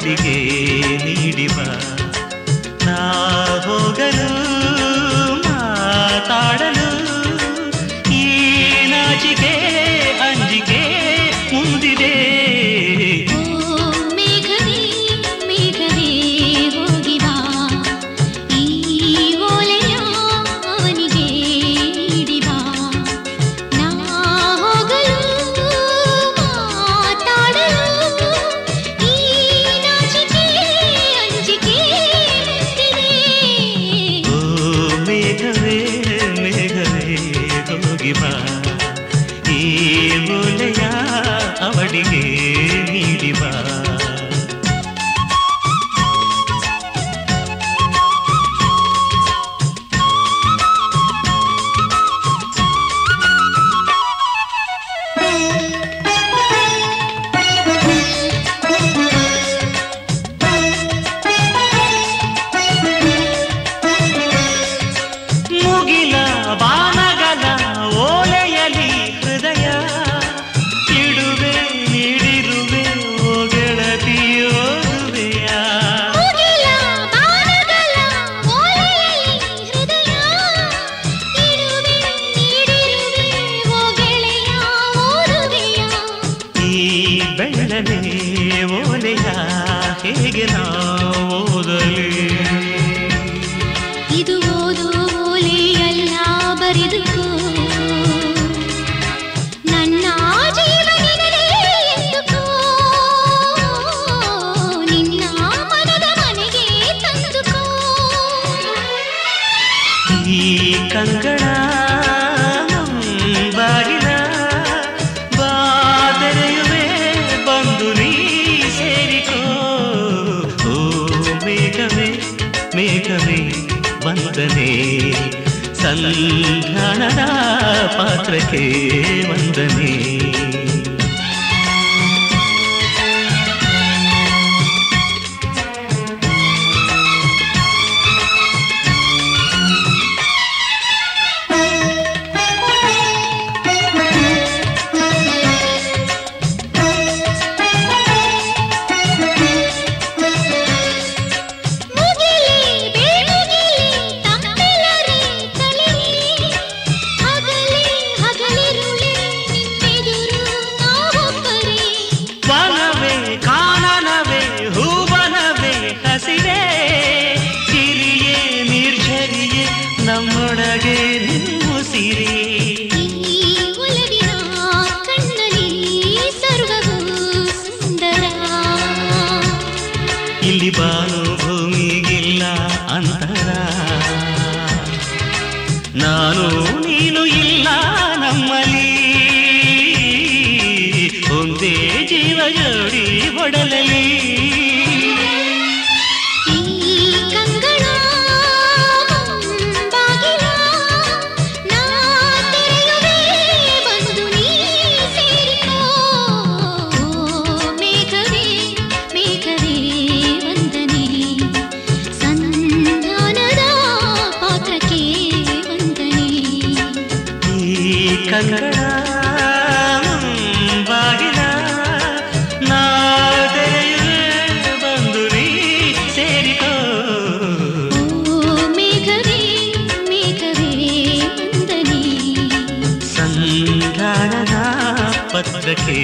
ಅವಳಿಗೆ ನೀಡಿ ಬಾ. ನಾ ಹೋಗಲು ಮಾತಾಡಲು ಈ ನಾಚಿಕೆ ಅಂಜಿಕೆ ಮುಂದಿದೆ. ಈ ಮೂಲೆಯ ಅವಳಿಗೆ ನೀಡಿ ಬಾ. ಮುಗಿಲ ಬಾನಗಲ ಓಲೆಯಲಿ ಹೃದಯ ಇಡುವೆ ನೀಡಿರುವೆ ಓ ಗೆಳತಿಯೋರುವೆಯ. ಈ ಬೆಳ್ಳನೆ ಓಲೆಯ ಹೇಗೆ ನಾ ಓದಲಿ? ಇದು ಓದು ಓಲೆಯಲ್ಲ ಬರೆದುಕೋ, ನನ್ನ ಜೀವನದಲ್ಲಿ ಎಂದುಕೋ, ನಿನ್ನ ಮನದ ಮನೆಗೆ ತಂದುಕೋ. ಈ ಕಂಗಳ ಬಾಗಿಲ ಬಾದರೆಯುವೆ ಬಂದು ನೀ ಸೇರಿಕೋ. ಓ ಮೇಘವೇ ಮೇಘವೇ ವಂದನೆ, ಸಂಧಾನದ ಪಾತ್ರಕ್ಕೆ ವಂದನೆ. ನಮ್ಮೊಳಗೆ ನಿಮ್ಮುಸಿರಿ ಒಲವಿನ ಕಣ್ಣಲ್ಲಿ ಸರ್ವವೂ ಸುಂದರ. ಇಲ್ಲಿ ಬಾನು ಭೂಮಿಗಿಲ್ಲ ಅಂತರ, ನಾನು ನೀನು ಇಲ್ಲ ನಮ್ಮಲ್ಲಿ, ಒಂದೇ ಜೀವ ಜೋಡಿ ಒಡಲಲಿ. ಕಂಗಳ ಬಾಗಿಲ ನಾದೆರೆಯುವೆ ಬಂದು ನೀ ಸೇರಿಕೋ. ಮೇಘವೇ ಮೇಘವೇ ವಂದನೆ, ಸಂಧಾನದ ಪತ್ರಕ್ಕೆ